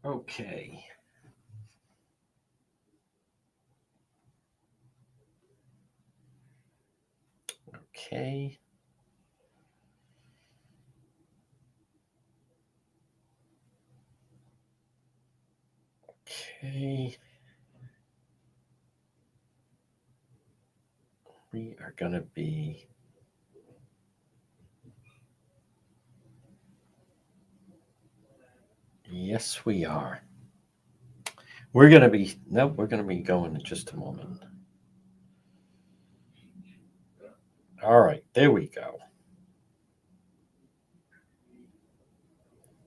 Okay. Okay. Okay. We are going to be. Yes, we are. We're going to be. Nope, we're going to be going in just a moment. All right, there we go.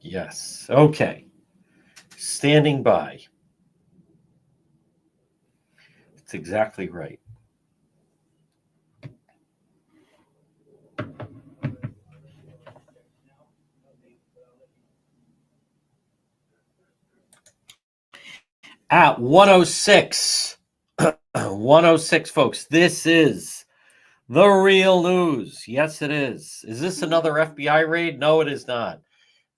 Yes. Okay. Standing by. It's exactly right. At 106. 106, folks. This is the real news. Yes, it is. Is this another FBI raid? No, it is not.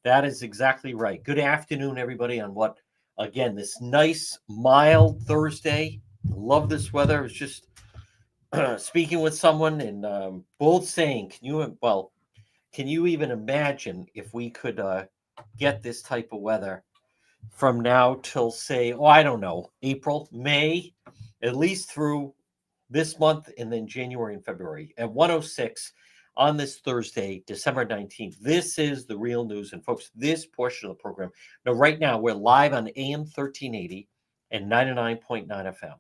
That is exactly right. Good afternoon, everybody, on what, again, this nice, mild Thursday. Love this weather. I was just speaking with someone and both saying, can you even imagine if we could get this type of weather from now till, say, I don't know, April, May, at least through this month and then January and February at 106 on this Thursday, December 19th. This is the real news. And folks, this portion of the program. Now, right now, we're live on AM 1380 and 99.9 FM.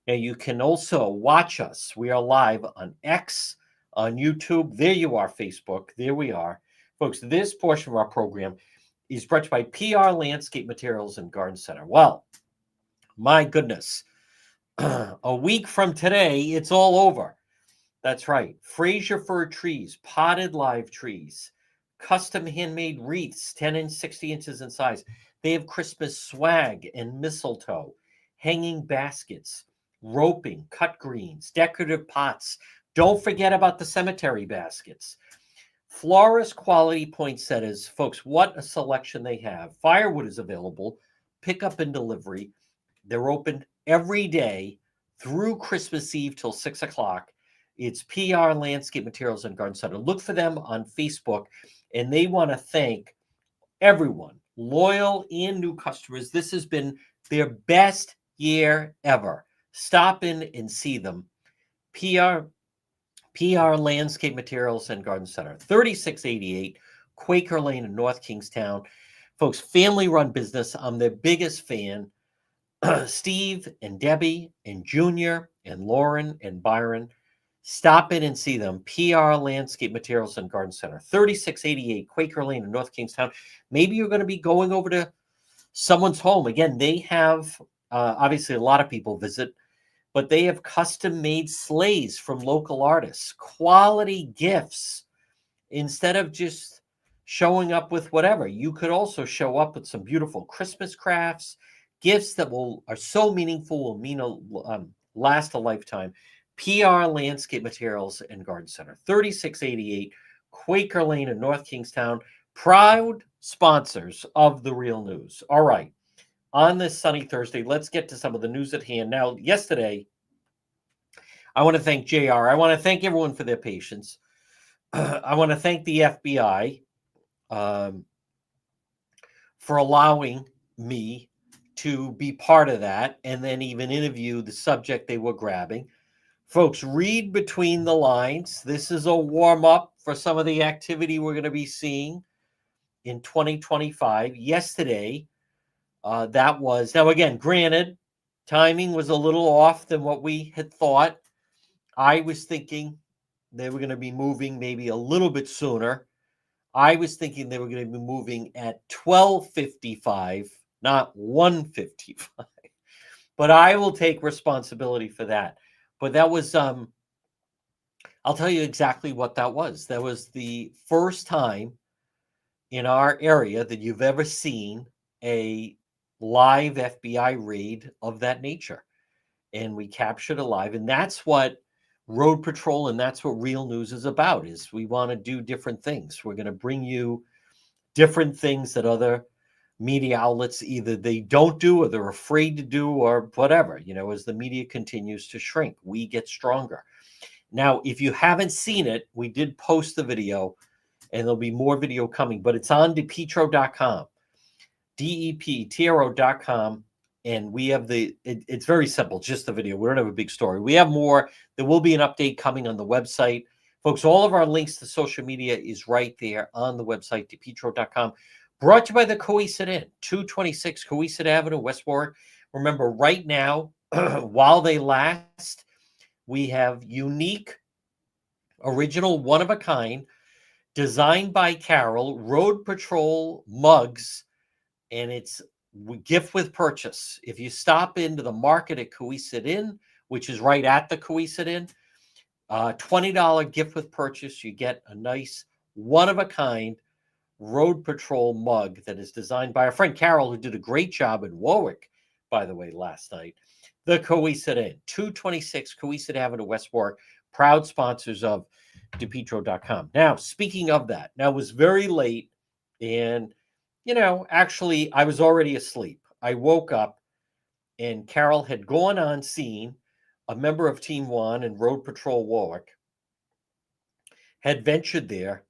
Now, you can also watch us. We are live on X, on YouTube. There you are, Facebook. There we are. Folks, this portion of our program is brought to you by PR Landscape Materials and Garden Center. Well, my goodness. A week from today, it's all over. That's right. Fraser fir trees, potted live trees, custom handmade wreaths, 10 and 60 inches in size. They have Christmas swag and mistletoe, hanging baskets, roping, cut greens, decorative pots. Don't forget about the cemetery baskets. Florist quality poinsettias. Folks, what a selection they have. Firewood is available, pickup and delivery. They're open every day through Christmas Eve till 6 o'clock. It's PR Landscape Materials and Garden Center. Look for them on Facebook, and they want to thank everyone, loyal and new customers. This has been their best year ever. Stop in and see them. PR Landscape Materials and Garden Center, 3688 Quaker Lane in North Kingstown. Folks, family-run business. I'm their biggest fan. Steve and Debbie and Junior and Lauren and Byron. Stop in and see them. PR Landscape Materials and Garden Center, 3688 Quaker Lane in North Kingstown. Maybe you're going to be going over to someone's home. Again, they have, obviously, a lot of people visit, but they have custom-made sleighs from local artists, quality gifts. Instead of just showing up with whatever, you could also show up with some beautiful Christmas crafts, gifts that are so meaningful, will last a lifetime. PR Landscape Materials and Garden Center, 3688 Quaker Lane in North Kingstown. Proud sponsors of the Real News. All right. On this sunny Thursday, let's get to some of the news at hand. Now, yesterday, I want to thank JR. I want to thank everyone for their patience. I want to thank the FBI for allowing me to be part of that and then even interview the subject they were grabbing. Folks, read between the lines. This is a warm-up for some of the activity we're going to be seeing in 2025. Yesterday, that was, now again, granted, timing was a little off than what we had thought. I was thinking they were going to be moving maybe a little bit sooner. I was thinking they were going to be moving at 12:55, not 1:55. But I will take responsibility for that. But that was, I'll tell you exactly what that was. That was the first time in our area that you've ever seen a live FBI raid of that nature. And we captured it live. And that's what Road Patrol and that's what Real News is about, is we want to do different things. We're going to bring you different things that other media outlets either they don't do or they're afraid to do or whatever. As the media continues to shrink, we get stronger. Now, if you haven't seen it, we did post the video, and there'll be more video coming, but it's on depetro.com, DEPTRO.com. And we have it's very simple, just the video. We don't have a big story. We have more. There will be an update coming on the website. Folks, all of our links to social media is right there on the website, depetro.com. Brought to you by the Cohasset Inn, 226 Cohasset Avenue, West Warwick. Remember, right now, while they last, we have unique, original, one-of-a-kind, designed by Carol, Road Patrol mugs, and it's gift with purchase. If you stop into the market at Cohasset Inn, which is right at the Cohasset Inn, $20 gift with purchase, you get a nice one-of-a-kind Road Patrol mug that is designed by our friend Carol, who did a great job in Warwick, by the way, last night. The Cohasset Inn, 226 Cohasset Avenue, West Warwick, proud sponsors of depetro.com. Now, speaking of that, now it was very late, and actually I was already asleep. I woke up and Carol had gone on scene. A member of Team One and Road Patrol Warwick had ventured there.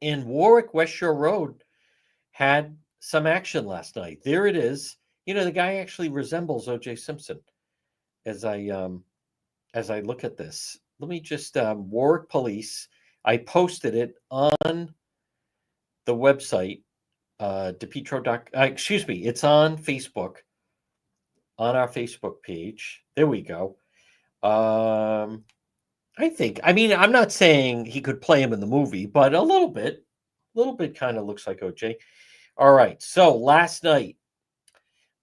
In Warwick, West Shore Road had some action last night. There it is. The guy actually resembles O.J. Simpson. As I look at this, let me just Warwick Police. I posted it on the website, depetro. Excuse me, it's on Facebook, on our Facebook page. There we go. I'm not saying he could play him in the movie, but a little bit kind of looks like OJ. All right. So last night,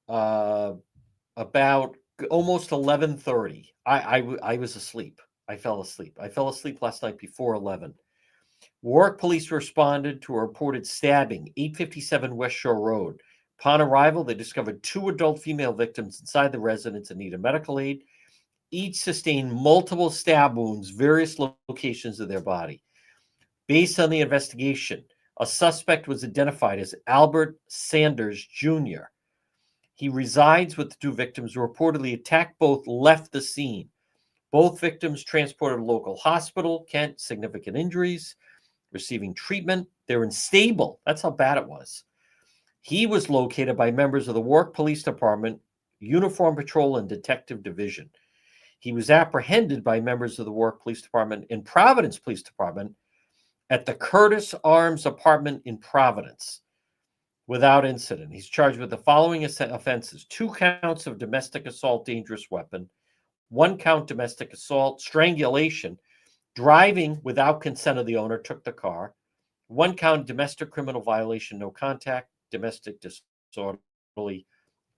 about almost 11:30, I was asleep. I fell asleep. I fell asleep last night before 11. Warwick police responded to a reported stabbing, 857 West Shore Road. Upon arrival, they discovered 2 adult female victims inside the residence in need of medical aid. Each sustained multiple stab wounds, various locations of their body. Based on the investigation, a suspect was identified as Albert Sanders Jr. He resides with the 2 victims who reportedly attacked both, left the scene. Both victims transported to a local hospital, Kent, significant injuries, receiving treatment. They're unstable. That's how bad it was. He was located by members of the Warwick Police Department, Uniform Patrol, and Detective Division. He was apprehended by members of the Warwick Police Department and Providence Police Department at the Curtis Arms apartment in Providence without incident. He's charged with the following offenses: 2 counts of domestic assault, dangerous weapon, 1 count domestic assault, strangulation, driving without consent of the owner, took the car, 1 count domestic criminal violation, no contact, domestic disorderly,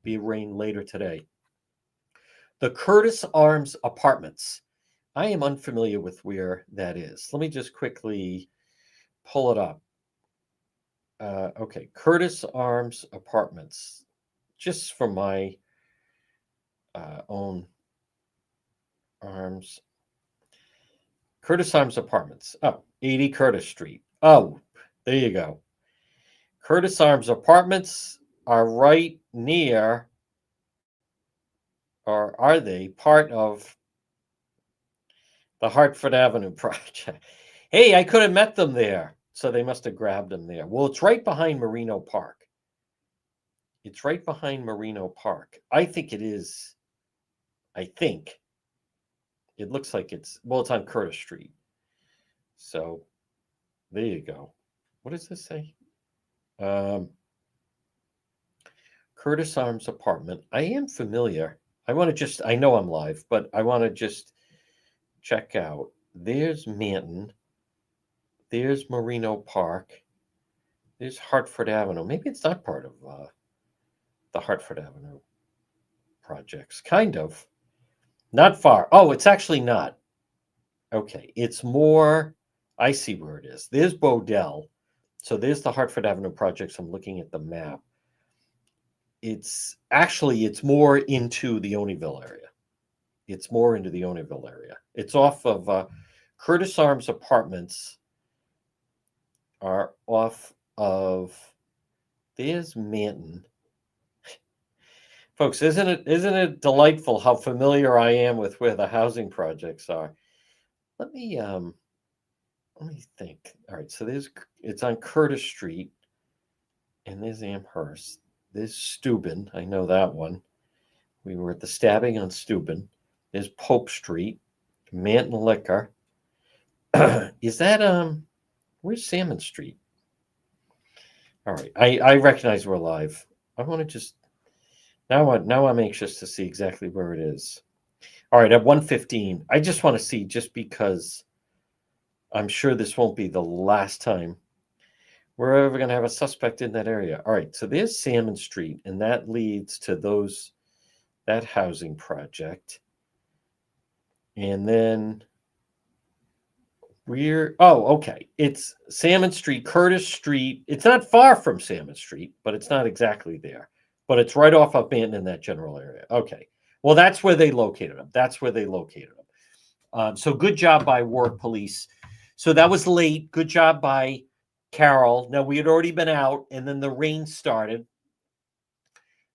be arraigned later today. The Curtis Arms Apartments. I am unfamiliar with where that is. Let me just quickly pull it up. Okay, Curtis Arms Apartments. Just for my own arms. Curtis Arms Apartments. Oh, 80 Curtis Street. Oh, there you go. Curtis Arms Apartments are right near, or are they part of the Hartford Avenue project? Hey, I could have met them there. So they must have grabbed them there. Well, it's right behind Marino Park. It's right behind Marino Park. I think it is. I think. It looks like it's on Curtis Street. So there you go. What does this say? Curtis Arms Apartment. I am familiar. I know I'm live, but I want to just check out. There's Manton. There's Marino Park. There's Hartford Avenue. Maybe it's not part of the Hartford Avenue projects. Kind of. Not far. Oh, it's actually not. Okay. It's more. I see where it is. There's Bodell. So there's the Hartford Avenue projects. I'm looking at the map. It's more into the Oneyville area. It's more into the Oneyville area. It's off of Curtis Arms Apartments are off of, there's Manton. Folks, isn't it delightful how familiar I am with where the housing projects are? Let me think. All right, so it's on Curtis Street, and there's Amherst. There's Steuben. I know that one. We were at the stabbing on Steuben. There's Pope Street, Manton Liquor. Is that where's Salmon Street? All right, I recognize we're live. I want to just now I'm anxious to see exactly where it is. All right, at 1:15, I just want to see, just because I'm sure this won't be the last time we're ever going to have a suspect in that area. All right, so there's Salmon Street, and that leads to that housing project. And then okay. It's Salmon Street, Curtis Street. It's not far from Salmon Street, but it's not exactly there. But it's right off of Manton in that general area. Okay. Well, that's where they located them. So good job by Warwick Police. So that was late. Good job by Carol. Now, we had already been out, and then the rain started.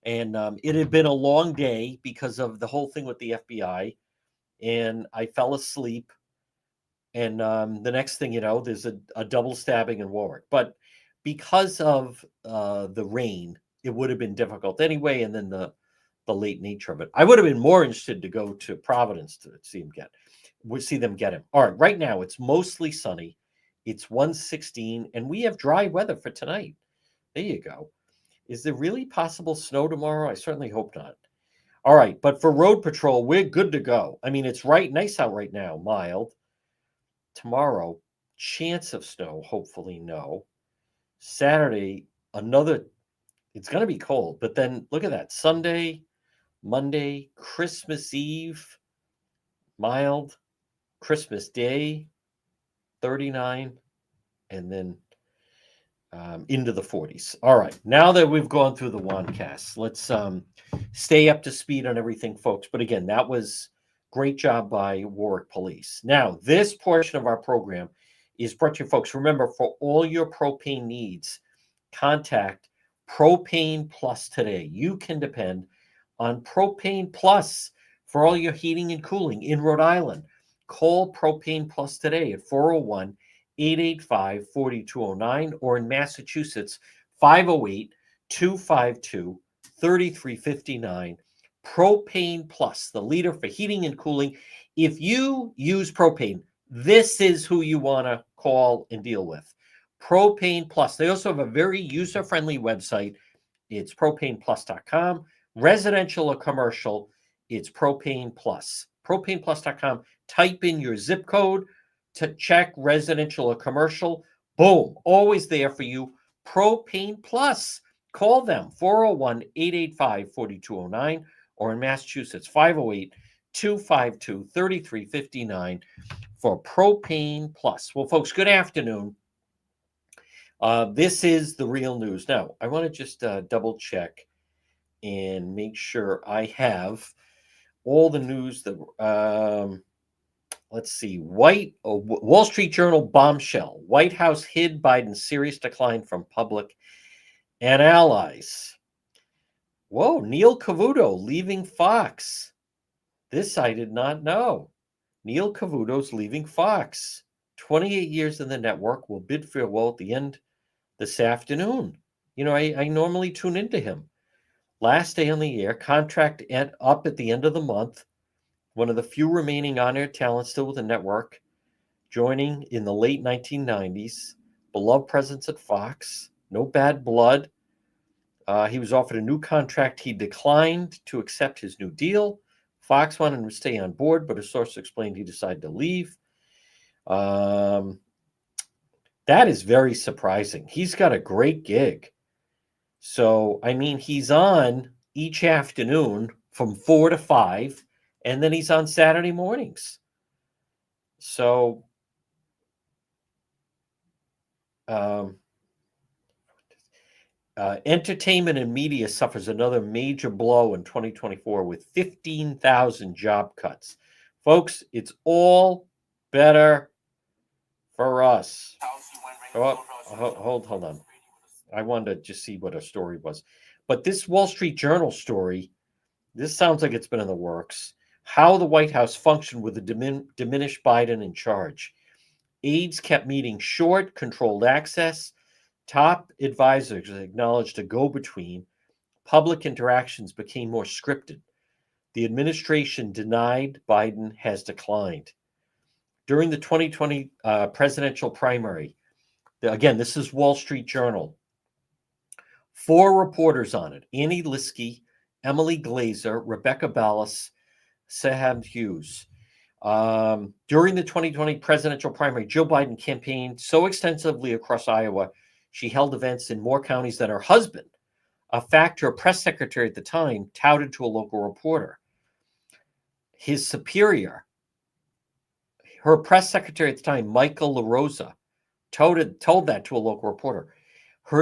And it had been a long day because of the whole thing with the FBI. And I fell asleep. And the next thing you know, there's a double stabbing in Warwick. But because of the rain, it would have been difficult anyway. And then the late nature of it, I would have been more interested to go to Providence to see them get him. All right, right now it's mostly sunny. It's 1:16, and we have dry weather for tonight. There you go. Is there really possible snow tomorrow? I certainly hope not. All right, but for road patrol, we're good to go. I mean, it's nice out right now, mild. Tomorrow, chance of snow, hopefully no. Saturday, it's going to be cold, but then look at that. Sunday, Monday, Christmas Eve, mild. Christmas Day, 39, and then into the 40s. All right, now that we've gone through the Wandcast, let's stay up to speed on everything, folks. But again, that was great job by Warwick Police. Now, this portion of our program is brought to you, folks. Remember, for all your propane needs, contact Propane Plus today. You can depend on Propane Plus for all your heating and cooling in Rhode Island. Call Propane Plus today at 401-885-4209, or in Massachusetts, 508-252-3359. Propane Plus, the leader for heating and cooling. If you use propane, this is who you want to call and deal with. Propane Plus. They also have a very user-friendly website. It's propaneplus.com. Residential or commercial, it's Propane Plus. Propaneplus.com. Type in your zip code to check residential or commercial. Boom. Always there for you. Propane Plus. Call them, 401-885-4209, or in Massachusetts, 508-252-3359 for Propane Plus. Well, folks, good afternoon. This is the real news. Now, I want to just double check and make sure I have all the news that let's see. Wall Street Journal bombshell. White House hid Biden's serious decline from public and allies. Whoa, Neil Cavuto leaving Fox. This I did not know. Neil Cavuto's leaving Fox. 28 years in the network, will bid farewell at the end this afternoon. You know, I normally tune into him. Last day on the air, contract up at the end of the month. One of the few remaining on-air talents still with the network, joining in the late 1990s. Beloved presence at Fox. No bad blood. He was offered a new contract. He declined to accept his new deal. Fox wanted him to stay on board, but a source explained he decided to leave. That is very surprising. He's got a great gig. So, I mean, he's on each afternoon from 4 to 5, and then he's on Saturday mornings. So, entertainment and media suffers another major blow in 2024 with 15,000 job cuts. Folks, it's all better for us. Hold on. I wanted to just see what a story was. But this Wall Street Journal story, This sounds like it's been in the works. How the White House functioned with a diminished Biden in charge. Aides kept meetings short, controlled access. Top advisors acknowledged a go-between. Public interactions became more scripted. The administration denied Biden has declined. During the 2020 presidential primary, again, this is Wall Street Journal, 4 reporters on it: Annie Liskey, Emily Glazer, Rebecca Ballas, Sahab Hughes. During the 2020 presidential primary, Joe Biden campaigned so extensively across Iowa, she held events in more counties than her husband, a fact her press secretary at the time touted to a local reporter. His superior, her press secretary at the time, Michael LaRosa, told that to a local reporter.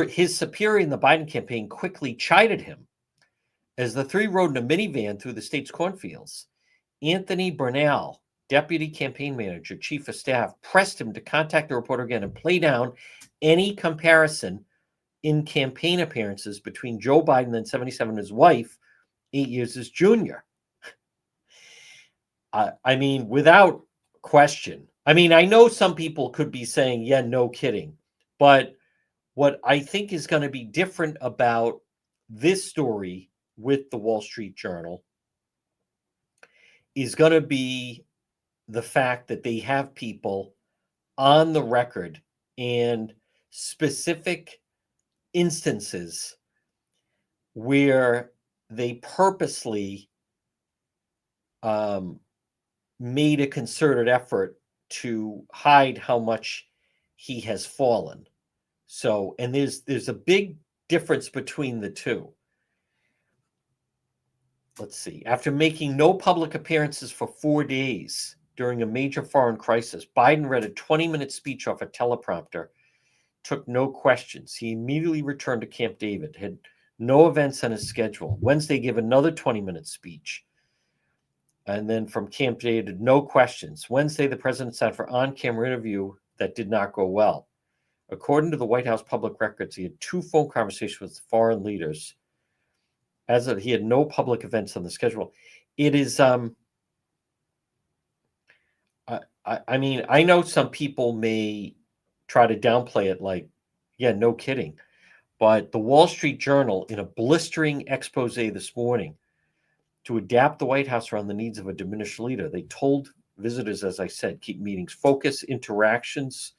His superior in the Biden campaign quickly chided him as the 3 rode in a minivan through the state's cornfields. Anthony Bernal, deputy campaign manager, chief of staff, pressed him to contact the reporter again and play down any comparison in campaign appearances between Joe Biden, then 77, and his wife, 8 years his junior. I mean, without question. I mean, I know some people could be saying, yeah, no kidding. But what I think is going to be different about this story with the Wall Street Journal is going to be the fact that they have people on the record and specific instances where they purposely made a concerted effort to hide how much he has fallen. So, and there's a big difference between the two. Let's see. After making no public appearances for 4 days during a major foreign crisis, Biden read a 20-minute speech off a teleprompter, took no questions. He immediately returned to Camp David, had no events on his schedule. Wednesday gave another 20-minute speech. And then from Camp David, no questions. Wednesday, the president sat for on-camera interview that did not go well. According to the White House public records, he had 2 phone conversations with foreign leaders. As of, he had no public events on the schedule. It is, I mean, I know some people may try to downplay it like, yeah, no kidding. But the Wall Street Journal, in a blistering expose this morning, to adapt the White House around the needs of a diminished leader, they told visitors, as I said, keep meetings focused, interactions.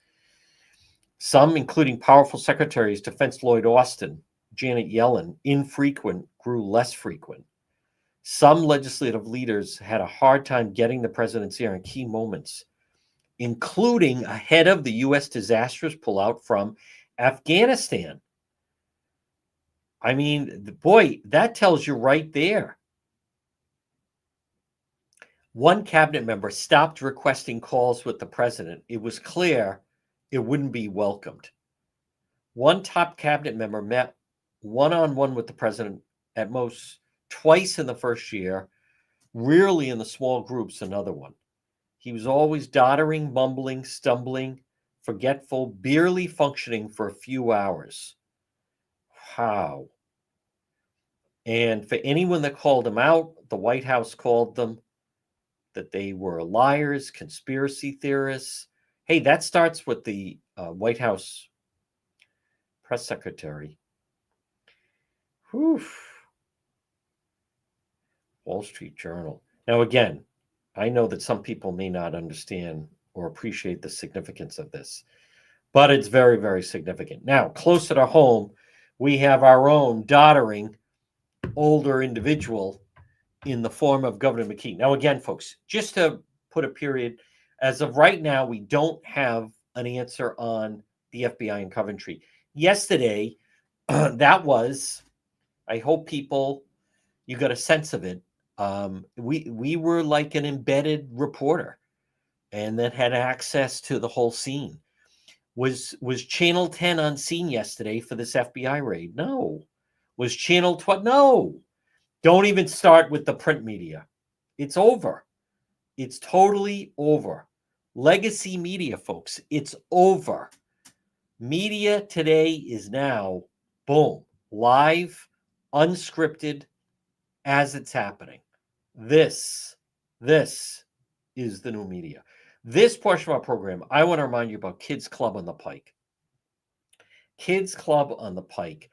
Some, including powerful secretaries, Defense Lloyd Austin, Janet Yellen, infrequent grew less frequent. Some legislative leaders had a hard time getting the president's ear in key moments, including ahead of the U.S. disastrous pullout from Afghanistan. I mean, boy, that tells you right there. One cabinet member stopped requesting calls with the president. It was clear it wouldn't be welcomed. One top cabinet member met one-on-one with the president at most twice in the first year, rarely in the small groups, another one. He was always doddering, mumbling, stumbling, forgetful, barely functioning for a few hours. Wow. And for anyone that called him out, the White House called them that they were liars, conspiracy theorists. Hey, that starts with the White House press secretary. Whew. Wall Street Journal. Now, again, I know that some people may not understand or appreciate the significance of this, but it's very, very significant. Now, closer to home, we have our own doddering older individual in the form of Governor McKee. Now, again, folks, just to put a period, as of right now, we don't have an answer on the FBI in Coventry. Yesterday, that was, I hope people, you got a sense of it. We were like an embedded reporter and that had access to the whole scene. Was Channel 10 on scene yesterday for this FBI raid? No. Was Channel 12? No. Don't even start with the print media. It's over. It's totally over. Legacy media, folks, it's over. Media today is now, boom, live, unscripted, as it's happening. This is the new media. This portion of our program, I want to remind you about Kids Club on the Pike. Kids Club on the Pike.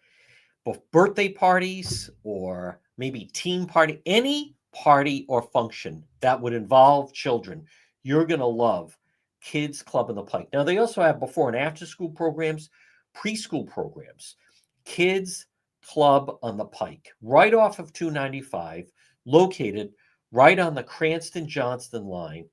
Both birthday parties or maybe team party, any party or function that would involve children, you're going to love Kids Club on the Pike. Now, they also have before and after school programs, preschool programs. Kids Club on the Pike, right off of 295, located right on the Cranston-Johnston line.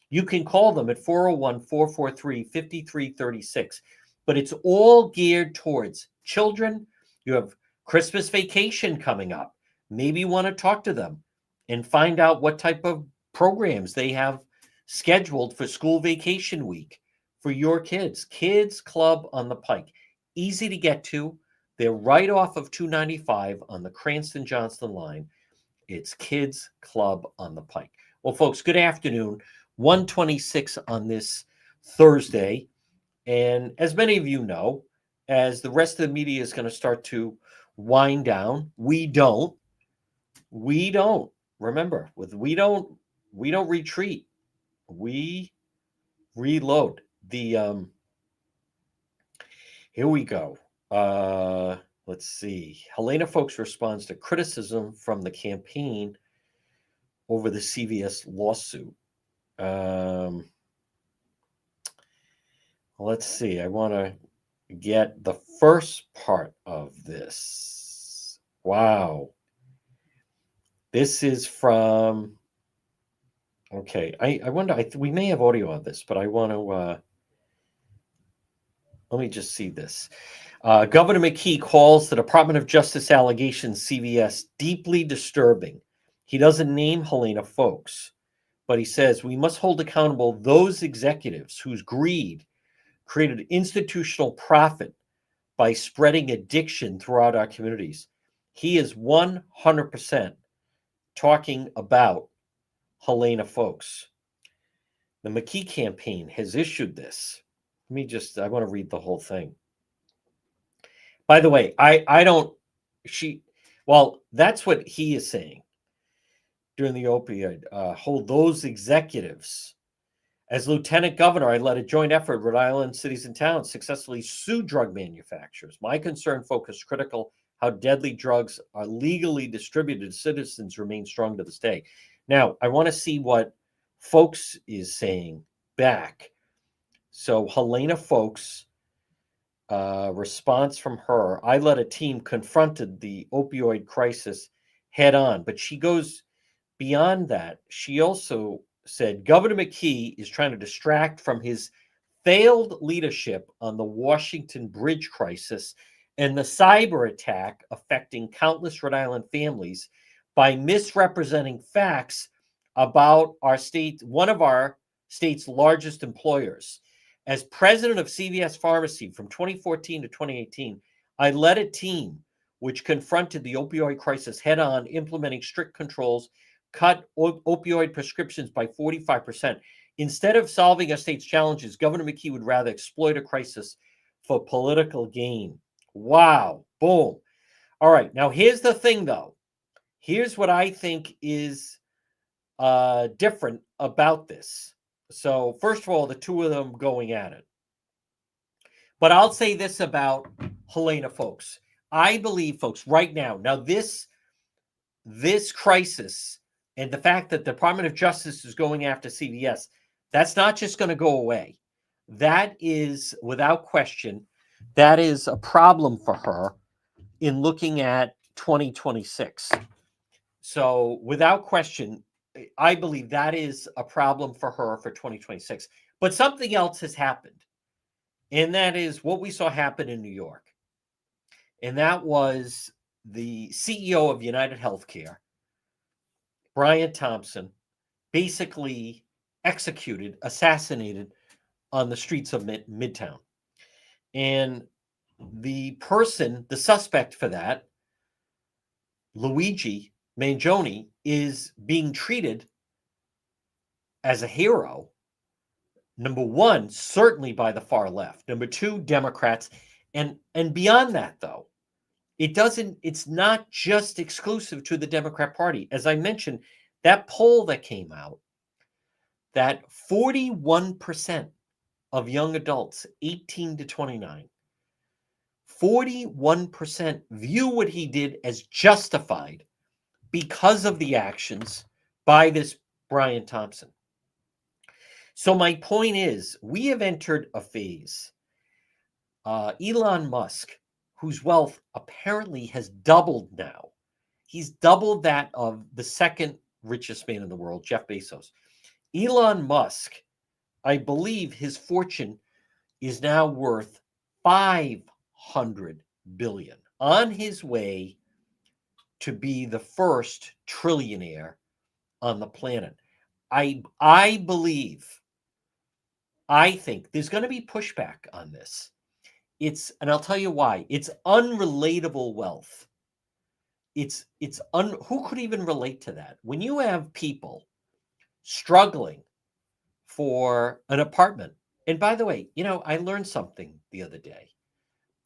You can call them at 401-443-5336, but it's all geared towards children. You have Christmas vacation coming up. Maybe you want to talk to them and find out what type of programs they have scheduled for school vacation week for your kids. Kids Club on the Pike. Easy to get to. They're right off of 295 on the Cranston-Johnston line. It's Kids Club on the Pike. Well, folks, good afternoon. 1:26 on this Thursday. And as many of you know, as the rest of the media is going to start to wind down, we don't. Remember, we don't retreat. We reload. Here we go. Let's see. Helena Foulkes responds to criticism from the campaign over the CVS lawsuit. Let's see. I want to get the first part of this. Wow. This is from, okay. I wonder, we may have audio of this, but I want to, let me just see this. Governor McKee calls the Department of Justice allegations CVS deeply disturbing. He doesn't name Helena Foulkes, but he says we must hold accountable those executives whose greed created institutional profit by spreading addiction throughout our communities. He is 100% talking about Helena Foulkes. The McKee campaign has issued this. I want to read the whole thing. By the way, that's what he is saying during the opioid. Hold those executives. As lieutenant governor, I led a joint effort, Rhode Island cities and towns successfully sued drug manufacturers. My concern focused critical how deadly drugs are legally distributed to citizens remain strong to this day. Now, I want to see what Foulkes is saying back. So Helena Foulkes, response from her, I led a team confronted the opioid crisis head on, but she goes beyond that. She also said Governor McKee is trying to distract from his failed leadership on the Washington Bridge crisis and the cyber attack affecting countless Rhode Island families by misrepresenting facts about our state, one of our state's largest employers. As president of CVS Pharmacy from 2014 to 2018, I led a team which confronted the opioid crisis head on, implementing strict controls, cut opioid prescriptions by 45%. Instead of solving our state's challenges, Governor McKee would rather exploit a crisis for political gain. Wow. Boom. All right. Now, here's the thing, though. Here's what I think is different about this. So, first of all, the two of them going at it. But I'll say this about Helena Foulkes. I believe, folks, right now, this crisis and the fact that the Department of Justice is going after CVS, that's not just going to go away. That is, without question, that is a problem for her in looking at 2026. So, without question, I believe that is a problem for her for 2026. But something else has happened, and that is what we saw happen in New York. And that was the CEO of United Healthcare, Brian Thompson, basically assassinated on the streets of Midtown. And the suspect for that, Luigi Mangione, is being treated as a hero. Number one, certainly by the far left. Number two, Democrats. And beyond that, though, it's not just exclusive to the Democrat Party. As I mentioned, that poll that came out, that 41% of young adults 18 to 29, 41% view what he did as justified because of the actions by this Brian Thompson. So my point is, we have entered a phase. Elon Musk, whose wealth apparently has doubled now. He's doubled that of the second richest man in the world, Jeff Bezos. Elon Musk, I believe his fortune is now worth 500 billion, on his way to be the first trillionaire on the planet. I think there's going to be pushback on this. And I'll tell you why. It's unrelatable wealth. Who could even relate to that? When you have people struggling for an apartment. And by the way, I learned something the other day,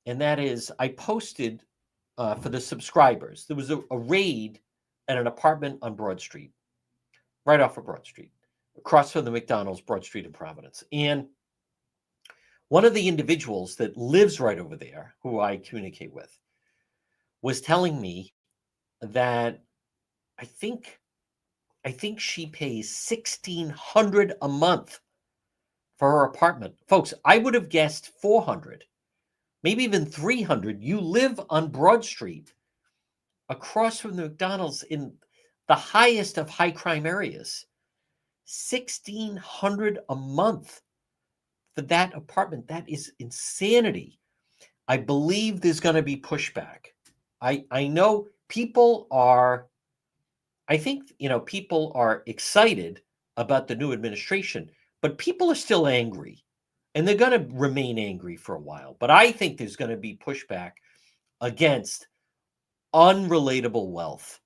and that is I posted for the subscribers. There was a raid at an apartment on Broad Street, right off of Broad Street, across from the McDonald's, Broad Street in Providence. And one of the individuals that lives right over there, who I communicate with, was telling me that I think she pays $1,600 a month for her apartment. Folks, I would have guessed $400, maybe even $300. You live on Broad Street, across from the McDonald's, in the highest of high crime areas. $1,600 a month for that apartment. That is insanity. I believe there's going to be pushback. I know people are excited about the new administration, but people are still angry, and they're going to remain angry for a while. But I think there's going to be pushback against unrelatable wealth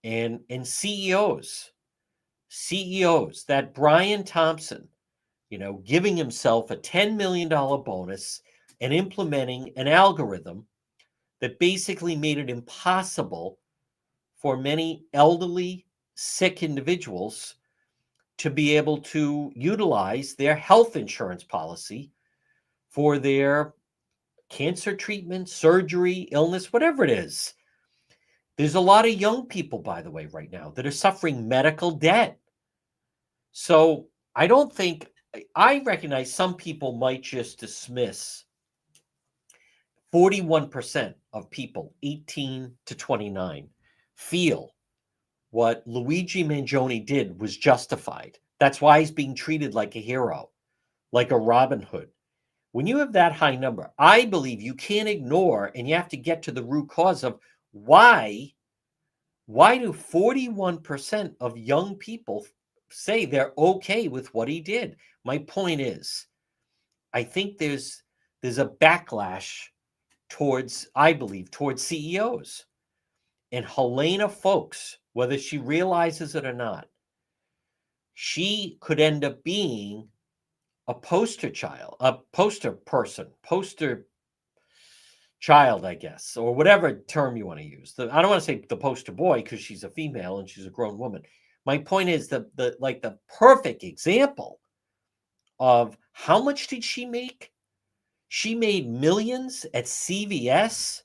and CEOs, that Brian Thompson, giving himself a $10 million bonus and implementing an algorithm that basically made it impossible for many elderly, sick individuals to be able to utilize their health insurance policy for their cancer treatment, surgery, illness, whatever it is. There's a lot of young people, by the way, right now that are suffering medical debt. So I recognize some people might just dismiss 41% of people 18 to 29 feel what Luigi Mangione did was justified. That's why he's being treated like a hero, like a Robin Hood. When you have that high number, I believe you can't ignore, and you have to get to the root cause of why do 41% of young people say they're okay with what he did? My point is, I think there's a backlash towards CEOs. And Helena Foulkes, whether she realizes it or not, she could end up being a poster child, I guess, or whatever term you want to use. I don't want to say the poster boy because she's a female and she's a grown woman. My point is the perfect example of how much did she make? She made millions at CVS.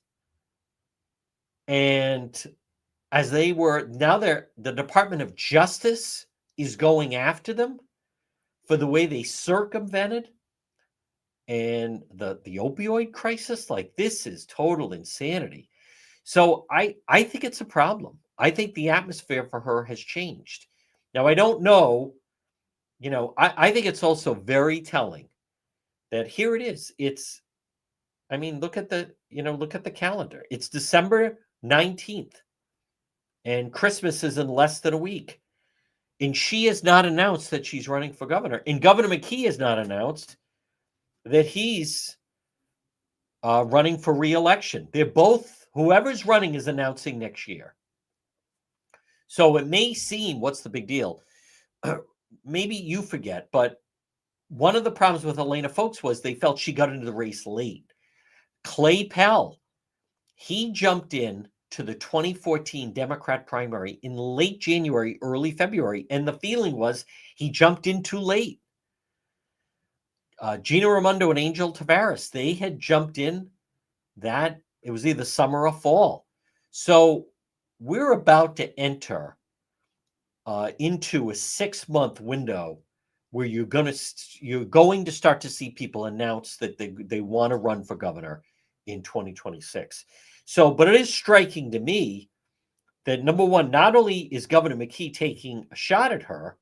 And as the Department of Justice is going after them for the way they circumvented and the opioid crisis. Like, this is total insanity. So I think it's a problem. I think the atmosphere for her has changed. Now, I don't know, I think it's also very telling that here it is. Look at the calendar. It's December 19th, and Christmas is in less than a week. And she has not announced that she's running for governor. And Governor McKee has not announced that he's running for re-election. They're both, whoever's running is announcing next year. So it may seem, what's the big deal? Maybe you forget, but one of the problems with Helena Foulkes was they felt she got into the race late. Clay Pell, He jumped in to the 2014 Democrat primary in late January, early February, and the feeling was he jumped in too late. Gina Raimondo and Angel Tavares, they had jumped in that it was either summer or fall. So we're about to enter into a 6-month window where you're going to start to see people announce that they want to run for governor in 2026. So, but it is striking to me that, number one, not only is Governor McKee taking a shot at her,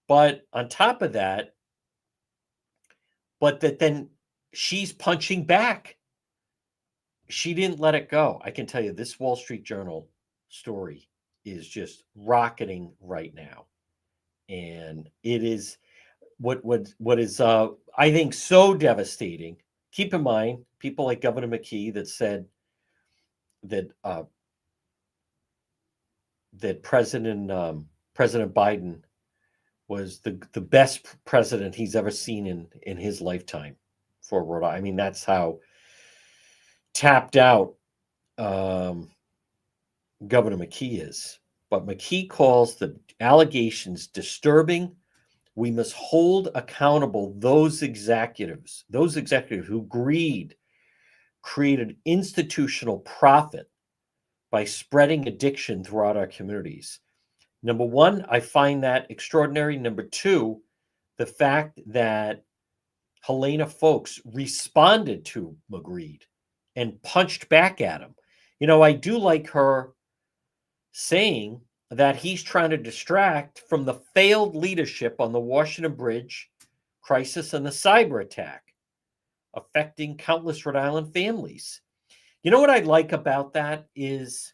but on top of that, but that then she's punching back. She didn't let it go. I can tell you this Wall Street Journal story is just rocketing right now. And it is what is I think so devastating. Keep in mind, people like Governor McKee that said that that President Biden was the best president he's ever seen in his lifetime for Rhode Island. I mean, that's how tapped out Governor McKee is. But McKee calls the allegations disturbing. We must hold accountable those executives who created institutional profit by spreading addiction throughout our communities. Number one, I find that extraordinary. Number two, the fact that Helena Foulkes responded to Magritte and punched back at him. You know, I do like her saying that he's trying to distract from the failed leadership on the Washington Bridge crisis and the cyber attack affecting countless Rhode Island families. You know what I like about that is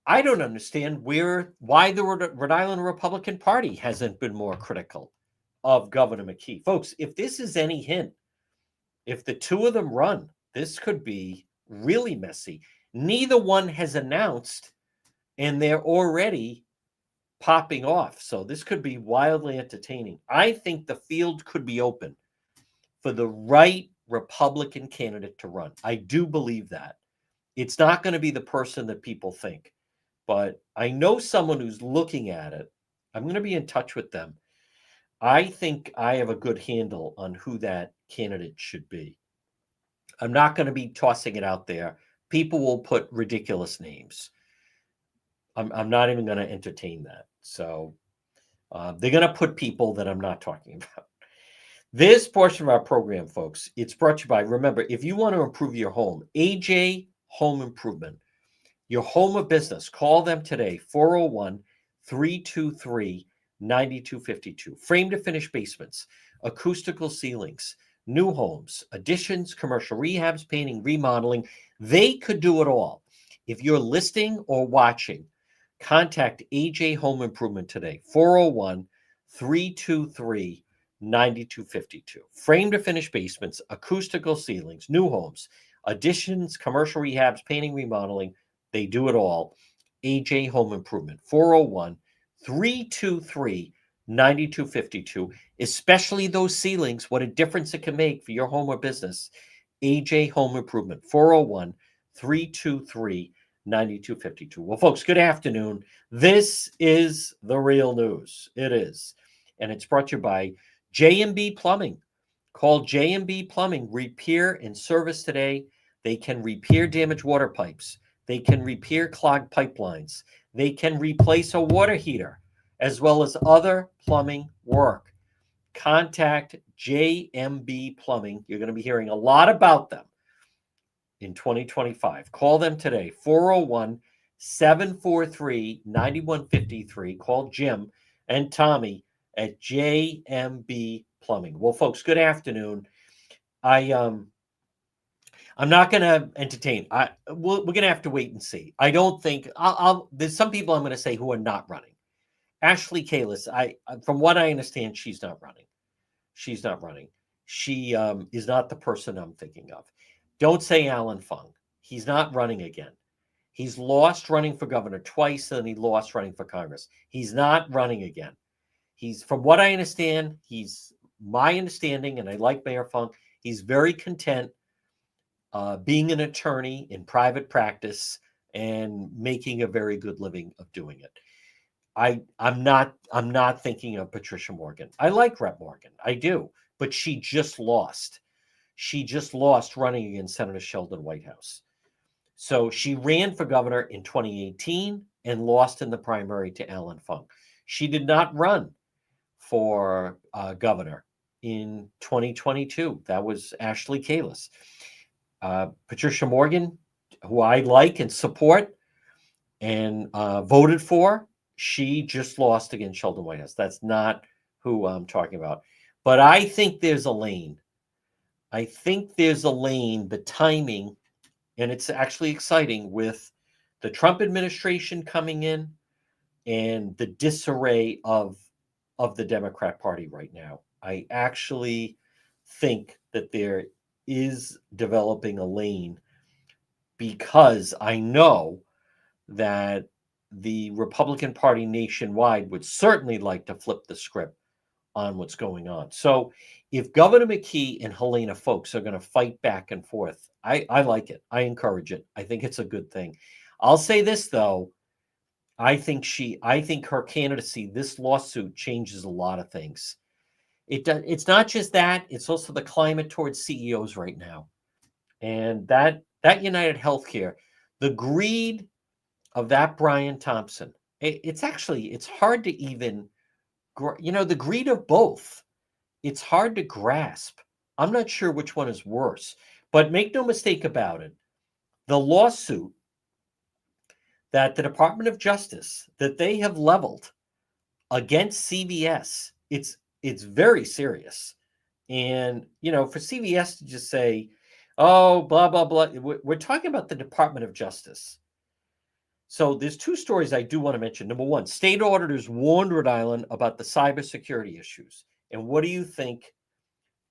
I don't understand why the Rhode Island Republican Party hasn't been more critical of Governor McKee. Folks, if this is any hint, if the two of them run, this could be really messy. Neither one has announced, and they're already popping off. So this could be wildly entertaining. I think the field could be open for the right Republican candidate to run. I do believe that. It's not going to be the person that people think, but I know someone who's looking at it. I'm going to be in touch with them. I think I have a good handle on who that candidate should be. I'm not going to be tossing it out there. People will put ridiculous names. I'm not even going to entertain that. So they're going to put people that I'm not talking about. This portion of our program, folks, it's brought to you by, remember, if you want to improve your home, AJ Home Improvement, your home or business, call them today, 401-323-9252. Frame to finish basements, acoustical ceilings, new homes, additions, commercial rehabs, painting, remodeling. They could do it all. If you're listening or watching, contact AJ Home Improvement today, 401-323-9252. Frame to finish basements, acoustical ceilings, new homes, additions, commercial rehabs, painting, remodeling. They do it all. AJ Home Improvement, 401-323-9252. Especially those ceilings, what a difference it can make for your home or business. AJ Home Improvement, 401-323-9252. Well, folks, good afternoon. This is The Real News. It is. And it's brought to you by J&B Plumbing. Call J&B Plumbing, repair and service today. They can repair damaged water pipes. They can repair clogged pipelines. They can replace a water heater, as well as other plumbing work. Contact J&B Plumbing. You're going to be hearing a lot about them in 2025. Call them today, 401-743-9153. Call Jim and Tommy at J&B Plumbing. Well, folks, good afternoon. I'm not going to entertain. We're going to have to wait and see. I don't think there's some people I'm going to say who are not running. Ashley Kalus, from what I understand, she's not running. She's not running. She is not the person I'm thinking of. Don't say Alan Fung. He's not running again. He's lost running for governor twice, and he lost running for Congress. He's not running again. From what I understand, my understanding, and I like Mayor Fung, he's very content being an attorney in private practice and making a very good living of doing it. I'm not thinking of Patricia Morgan. I like Rep. Morgan, I do, but she just lost. She just lost running against Senator Sheldon Whitehouse. So she ran for governor in 2018 and lost in the primary to Alan Fung. She did not run for governor in 2022. That was Ashley Kalus. Patricia Morgan, who I like and support and voted for, she just lost against Sheldon Whitehouse. That's not who I'm talking about. But I think there's a lane. I think there's a lane, the timing, and it's actually exciting with the Trump administration coming in and the disarray of the Democrat Party right now. I actually think that there is developing a lane because I know that the Republican Party nationwide would certainly like to flip the script on what's going on. So if Governor McKee and Helena Foulkes are going to fight back and forth, I like it. I encourage it. I think it's a good thing. I'll say this though. I think her candidacy, this lawsuit changes a lot of things. It's not just that, it's also the climate towards CEOs right now. And that United Healthcare, the greed of that Brian Thompson, it's hard to even, the greed of both. It's hard to grasp. I'm not sure which one is worse, but make no mistake about it. The lawsuit that the Department of Justice that they have leveled against CVS, it's very serious. And for CVS to just say, oh, blah blah blah, we're talking about the Department of Justice. So there's two stories I do want to mention. Number one, state auditors warned Rhode Island about the cybersecurity issues. And what do you think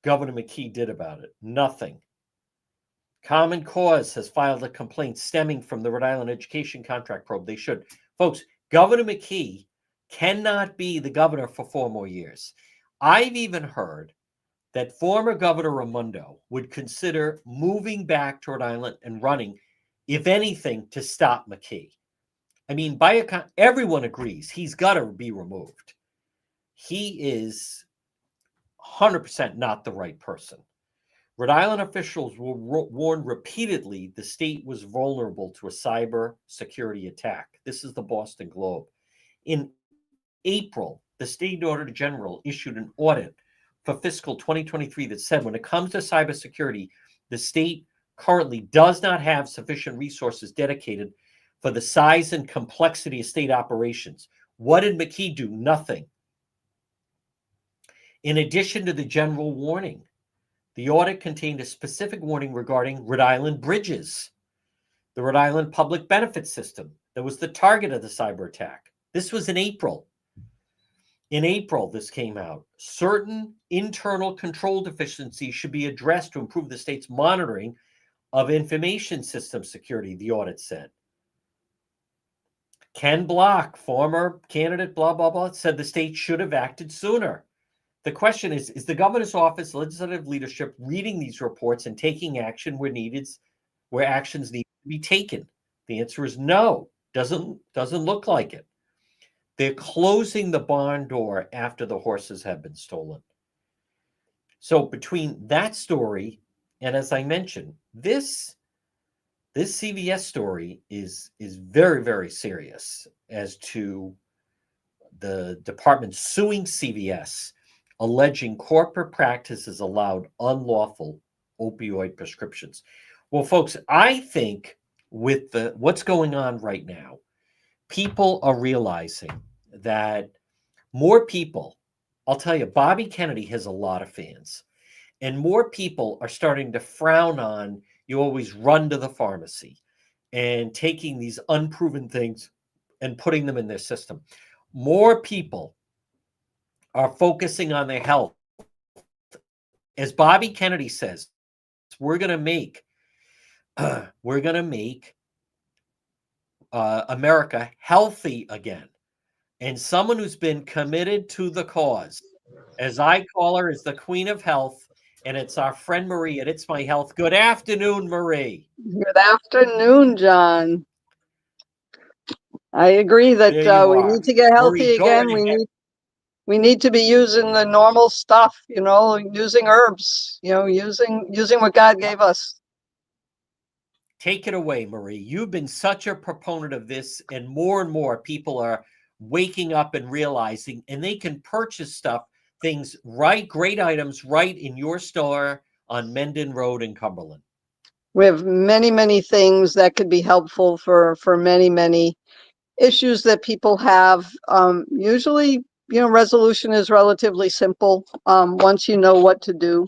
Governor McKee did about it? Nothing. Common Cause has filed a complaint stemming from the Rhode Island education contract probe. They should. Folks, Governor McKee cannot be the governor for 4 more years. I've even heard that former Governor Raimondo would consider moving back to Rhode Island and running, if anything, to stop McKee. I mean, everyone agrees he's got to be removed. He is 100% not the right person. Rhode Island officials were warned repeatedly the state was vulnerable to a cyber security attack. This is the Boston Globe. In April, the state auditor general issued an audit for fiscal 2023 that said when it comes to cybersecurity, the state currently does not have sufficient resources dedicated for the size and complexity of state operations. What did McKee do? Nothing. In addition to the general warning, the audit contained a specific warning regarding Rhode Island bridges, the Rhode Island public benefit system that was the target of the cyber attack. This was in April. In April, this came out. Certain internal control deficiencies should be addressed to improve the state's monitoring of information system security, the audit said. Ken Block, former candidate, blah, blah, blah, said the state should have acted sooner. The question is the governor's office, legislative leadership reading these reports and taking action where actions need to be taken? The answer is no. Doesn't look like it. They're closing the barn door after the horses have been stolen. So between that story and, as I mentioned, this CVS story is very, very serious as to the department suing CVS, alleging corporate practices allowed unlawful opioid prescriptions. Well, folks, I think with what's going on right now, people are realizing that more people, I'll tell you, Bobby Kennedy has a lot of fans, and more people are starting to frown on you always run to the pharmacy and taking these unproven things and putting them in their system. More people are focusing on their health. As Bobby Kennedy says, we're going to make America healthy again. And someone who's been committed to the cause, as I call her, is the Queen of Health, and it's our friend Marie at It's My Health. Good afternoon, Marie. Good afternoon, John. I agree that There you we are. need to get Marie, healthy go again. right ahead. We need to be using the normal stuff, using herbs, using what God gave us. Take it away, Marie. You've been such a proponent of this, and more people are waking up and realizing, and they can purchase things right, great items right in your store on Mendon Road in Cumberland. We have many, many things that could be helpful for many, many issues that people have. Usually, resolution is relatively simple once you know what to do.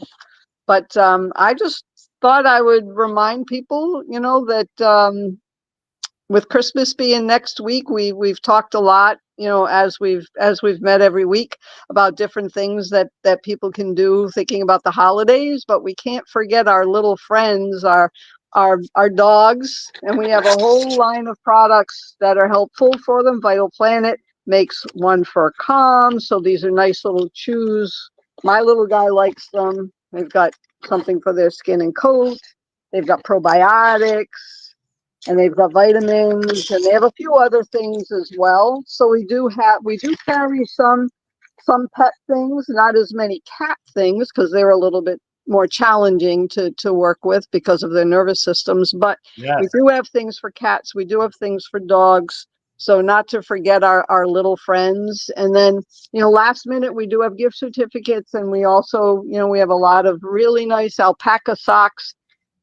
But I just thought I would remind people, that with Christmas being next week, we've talked a lot, as we've met every week about different things that people can do thinking about the holidays, but we can't forget our little friends, our dogs, and we have a whole line of products that are helpful for them. Vital Planet makes one for Calm, so these are nice little chews. My little guy likes them. They've got something for their skin and coat. They've got probiotics, and they've got vitamins, and they have a few other things as well. So we do carry some pet things, not as many cat things because they're a little bit more challenging to work with because of their nervous systems. But we Yes. do have things for cats. We do have things for dogs. So not to forget our little friends. And then, last minute, we do have gift certificates, and we also, we have a lot of really nice alpaca socks.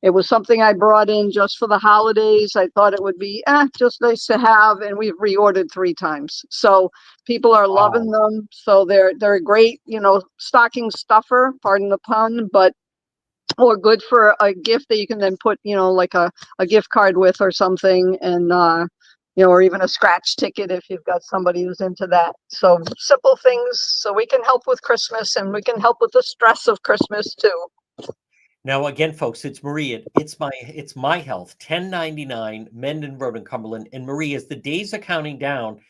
It was something I brought in just for the holidays. I thought it would be just nice to have, and we've reordered 3 times. So people are loving Wow. them. So they're a great, stocking stuffer, pardon the pun, but or good for a gift that you can then put, like a gift card with or something, and or even a scratch ticket if you've got somebody who's into that. So simple things so we can help with Christmas, and we can help with the stress of Christmas too. Now, again, folks, it's Marie. It's my health. 1099 Mendon Road in Cumberland. And Marie, as the days are counting down,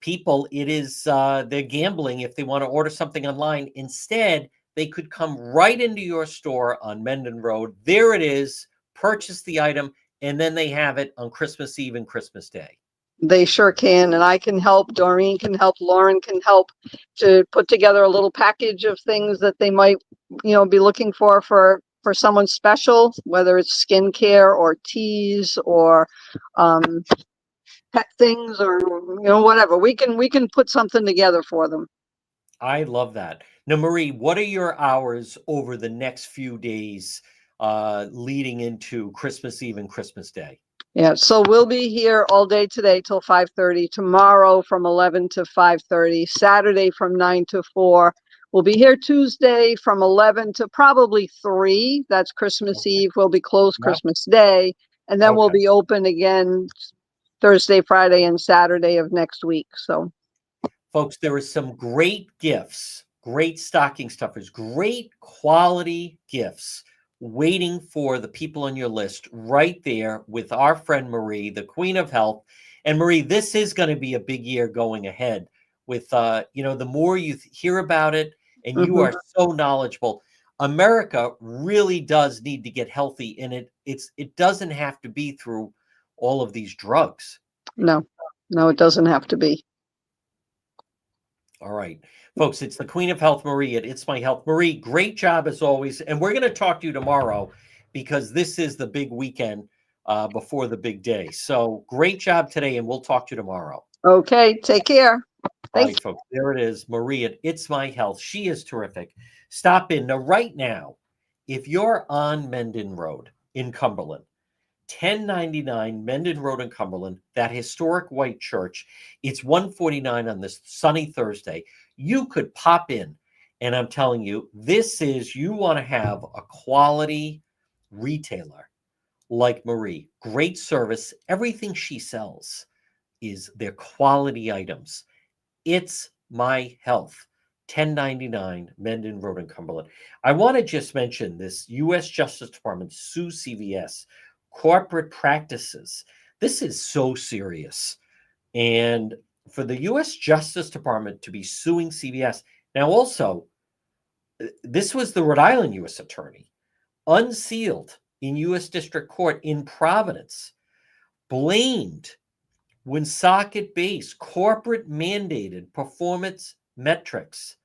people, it is they're gambling if they want to order something online. Instead, they could come right into your store on Mendon Road. There it is. Purchase the item, and then they have it on Christmas Eve and Christmas Day. They sure can, and I can help. Doreen can help. Lauren can help to put together a little package of things that they might, be looking for someone special, whether it's skincare or teas or pet things or whatever. We can put something together for them. I love that. Now, Marie, what are your hours over the next few days leading into Christmas Eve and Christmas Day? Yeah, so we'll be here all day today till 5:30, tomorrow from 11 to 5:30, Saturday from 9 to 4. We'll be here Tuesday from 11 to probably 3. That's Christmas Okay. Eve. We'll be closed Yep. Christmas Day, and then we'll Okay. be open again Thursday, Friday, and Saturday of next week. So, Folks, there are some great gifts, great stocking stuffers, great quality gifts waiting for the people on your list right there with our friend Marie, the Queen of Health. And Marie, this is going to be a big year going ahead with, the more you hear about it, and you are so knowledgeable. America really does need to get healthy, and it doesn't have to be through all of these drugs. no, it doesn't have to be. All right, folks, it's the Queen of Health, Marie, at It's My Health. Marie, great job as always. And we're going to talk to you tomorrow because this is the big weekend before the big day. So great job today, and we'll talk to you tomorrow. Okay, take care. All Thanks. right, folks, there it is. Marie at It's My Health. She is terrific. Stop in. Now, right now, if you're on Mendon Road in Cumberland, 1099 Mendon Road in Cumberland, that historic white church. It's 149 on this sunny Thursday. You could pop in, and I'm telling you, you want to have a quality retailer like Marie. Great service. Everything she sells is their quality items. It's My Health. 1099 Mendon Road in Cumberland. I want to just mention this U.S. Justice Department sues CVS corporate practices. This is so serious. And for the U.S. Justice Department to be suing CVS, now also, This was the Rhode Island U.S. attorney, unsealed in U.S. District Court in Providence, blamed Woonsocket-based corporate mandated performance metrics,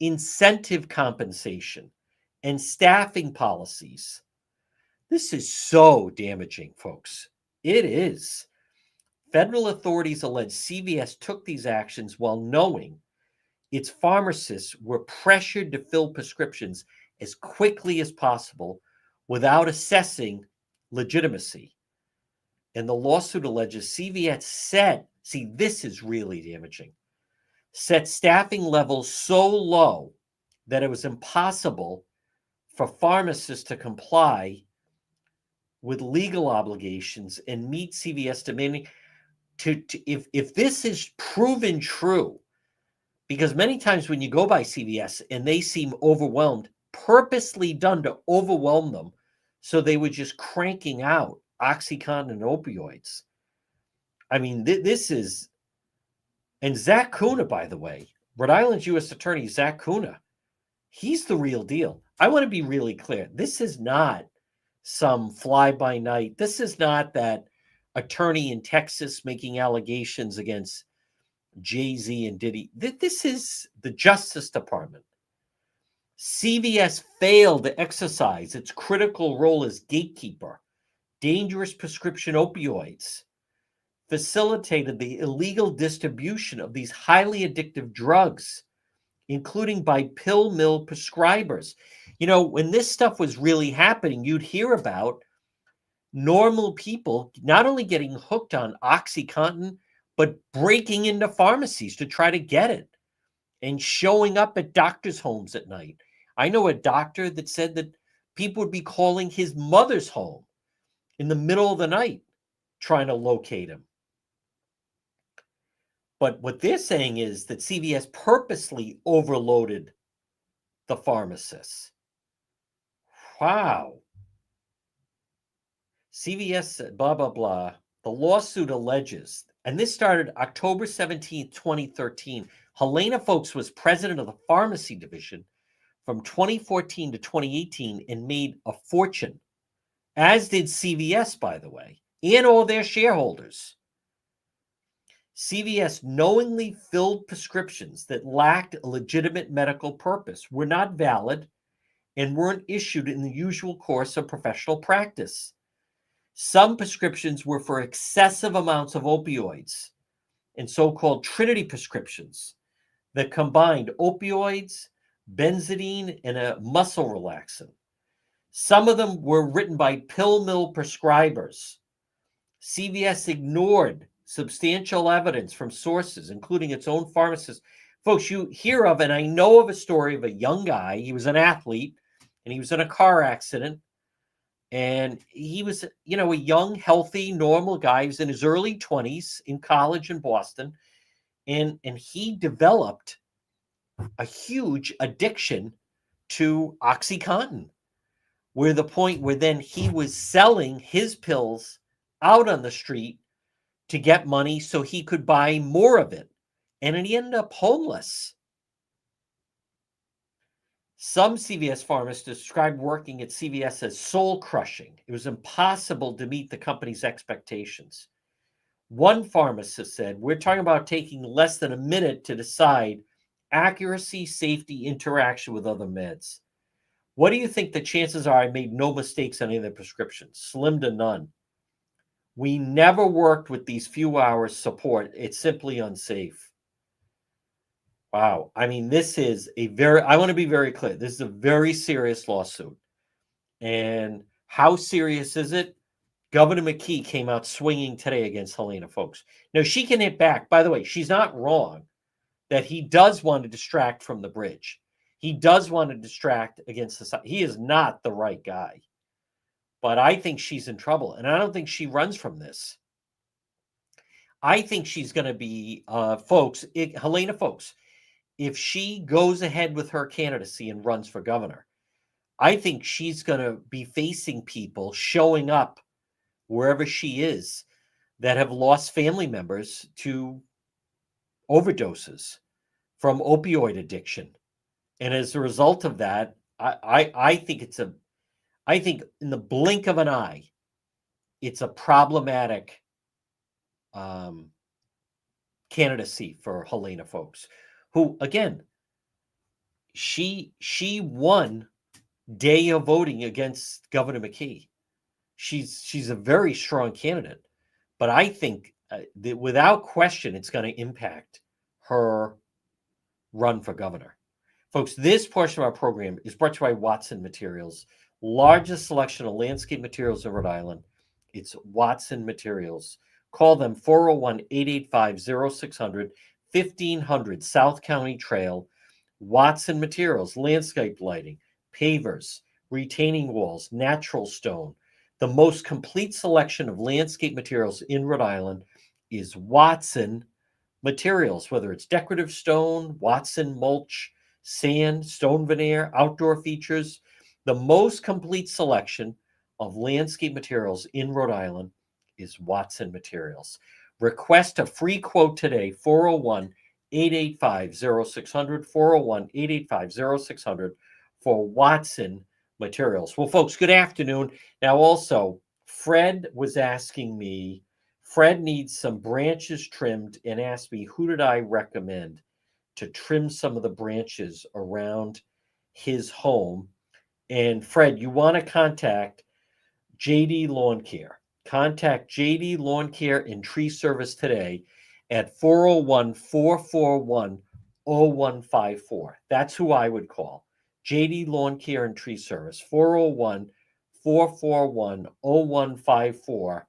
incentive compensation, and staffing policies. This is so damaging, folks. It is. Federal authorities allege CVS took these actions while knowing its pharmacists were pressured to fill prescriptions as quickly as possible without assessing legitimacy. And the lawsuit alleges CVS this is really damaging, set staffing levels so low that it was impossible for pharmacists to comply with legal obligations and meet CVS demanding if this is proven true, because many times when you go by CVS and they seem overwhelmed, purposely done to overwhelm them, so they were just cranking out OxyContin and opioids. I mean, this is, and Zach Kuna, by the way, Rhode Island's U.S. Attorney Zach Kuna, he's the real deal. I want to be really clear. This is not some fly-by-night. This is not that attorney in Texas making allegations against Jay-Z and Diddy. This is the Justice Department. CVS failed to exercise its critical role as gatekeeper. Dangerous prescription opioids facilitated the illegal distribution of these highly addictive drugs, including by pill mill prescribers. You know, when this stuff was really happening, you'd hear about normal people not only getting hooked on OxyContin, but breaking into pharmacies to try to get it and showing up at doctors' homes at night. I know a doctor that said that people would be calling his mother's home in the middle of the night trying to locate him. But what they're saying is that CVS purposely overloaded the pharmacists. Wow. CVS, blah, blah, blah. The lawsuit alleges, and this started October 17, 2013. Helena Folks was president of the pharmacy division from 2014 to 2018 and made a fortune, as did CVS, by the way, and all their shareholders. CVS knowingly filled prescriptions that lacked a legitimate medical purpose, were not valid, and weren't issued in the usual course of professional practice. Some prescriptions were for excessive amounts of opioids and so-called Trinity prescriptions that combined opioids, benzidine, and a muscle relaxant. Some of them were written by pill mill prescribers. CVS ignored substantial evidence from sources, including its own pharmacist. Folks, you hear of, and I know of a story of a young guy. He was an athlete, and he was in a car accident. And he was, you know, a young, healthy, normal guy. He was in his early 20s in college in Boston. And he developed a huge addiction to OxyContin, where the point where then he was selling his pills out on the street to get money so he could buy more of it. And then he ended up homeless. Some CVS pharmacists described working at CVS as soul-crushing. It was impossible to meet the company's expectations. One pharmacist said, "We're talking about taking less than a minute to decide accuracy, safety, interaction with other meds. What do you think the chances are I made no mistakes on any of the prescriptions? Slim to none. We never worked with these few hours support. It's simply unsafe." Wow. I mean, this is I want to be very clear. This is a very serious lawsuit. And how serious is it? Governor McKee came out swinging today against Helena Folks. Now, she can hit back. By the way, she's not wrong that he does want to distract from the bridge. He does want to distract against society. He is not the right guy. But I think she's in trouble. And I don't think she runs from this. I think she's going to be, Helena Folks, if she goes ahead with her candidacy and runs for governor, I think she's going to be facing people showing up wherever she is that have lost family members to overdoses from opioid addiction. And as a result of that, I think I think in the blink of an eye, it's a problematic candidacy for Helena, folks, who again, she won day of voting against Governor McKee. She's a very strong candidate, but I think that without question, it's going to impact her run for governor. Folks, this portion of our program is brought to you by Watson Materials, largest selection of landscape materials in Rhode Island. It's Watson Materials. Call them 401-885-0600, 1500 South County Trail. Watson Materials, landscape lighting, pavers, retaining walls, natural stone. The most complete selection of landscape materials in Rhode Island is Watson Materials, whether it's decorative stone, Watson mulch, sand, stone veneer, outdoor features. The most complete selection of landscape materials in Rhode Island is Watson Materials. Request a free quote today, 401-885-0600, 401-885-0600 for Watson Materials. Well, folks, good afternoon. Now, also, Fred was asking me, Fred needs some branches trimmed and asked me, who did I recommend to trim some of the branches around his home? And Fred, you want to contact JD Lawn Care. Contact JD Lawn Care and Tree Service today at 401-441-0154. That's who I would call. JD Lawn Care and Tree Service, 401-441-0154 for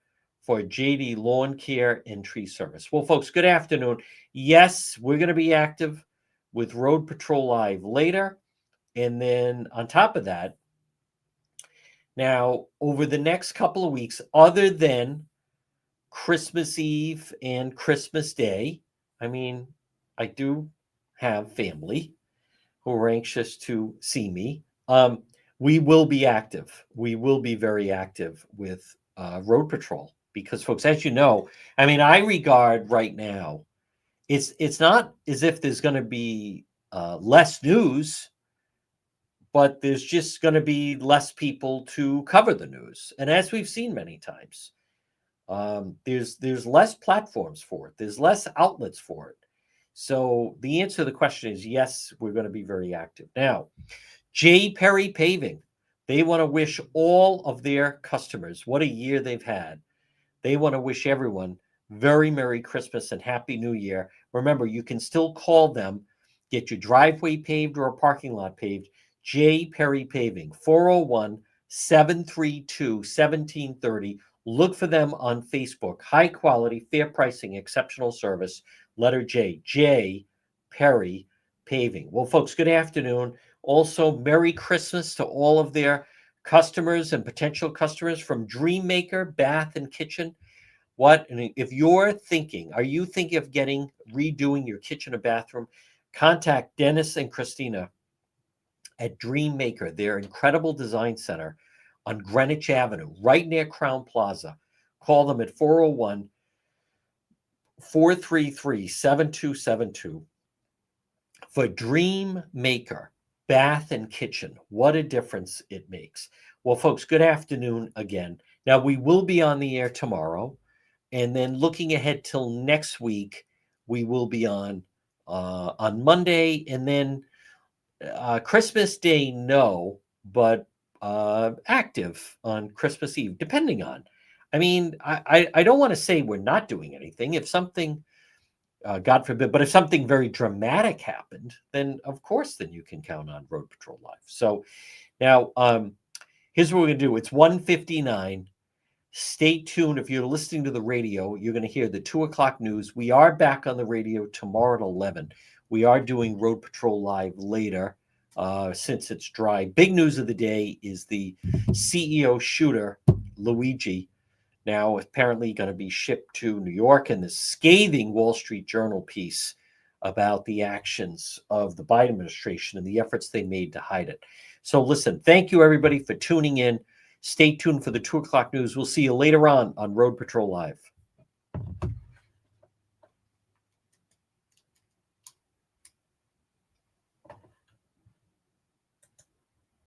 JD Lawn Care and Tree Service. Well, folks, good afternoon. Yes, we're going to be active with Road Patrol Live later. And then on top of that, now, over the next couple of weeks, other than Christmas Eve and Christmas Day, I mean, I do have family who are anxious to see me. We will be active. We will be very active with Road Patrol because, folks, as you know, I mean, I regard right now, it's not as if there's going to be less news, but there's just going to be less people to cover the news. And as we've seen many times, there's less platforms for it. There's less outlets for it. So the answer to the question is yes, we're going to be very active. Now, J. Perry Paving, they want to wish all of their customers what a year they've had. They want to wish everyone very Merry Christmas and Happy New Year. Remember, you can still call them, get your driveway paved or a parking lot paved. J. Perry Paving, 401-732-1730. Look for them on Facebook. High quality, fair pricing, exceptional service. Letter J. J. Perry Paving. Well, folks, good afternoon. Also, Merry Christmas to all of their customers and potential customers from Dreammaker Bath and Kitchen. What, and if you're thinking, are you thinking of redoing your kitchen or bathroom? Contact Dennis and Christina at Dreammaker, their incredible design center on Greenwich Avenue, right near Crown Plaza. Call them at 401-433-7272 for Dreammaker Bath and Kitchen. What a difference it makes. Well, folks, good afternoon again. Now, we will be on the air tomorrow, and then looking ahead till next week, we will be on Monday, and then Christmas Day, no, but active on Christmas Eve, depending on. I mean, I don't want to say we're not doing anything. If something, God forbid, but if something very dramatic happened, then of course, then you can count on Road Patrol Live. So now, here's what we're going to do. It's 1:59. Stay tuned. If you're listening to the radio, you're going to hear the 2 o'clock news. We are back on the radio tomorrow at 11. We are doing Road Patrol Live later since it's dry. Big news of the day is the CEO shooter, Luigi, now apparently going to be shipped to New York, and the scathing Wall Street Journal piece about the actions of the Biden administration and the efforts they made to hide it. So listen, thank you everybody for tuning in. Stay tuned for the 2 o'clock news. We'll see you later on Road Patrol Live.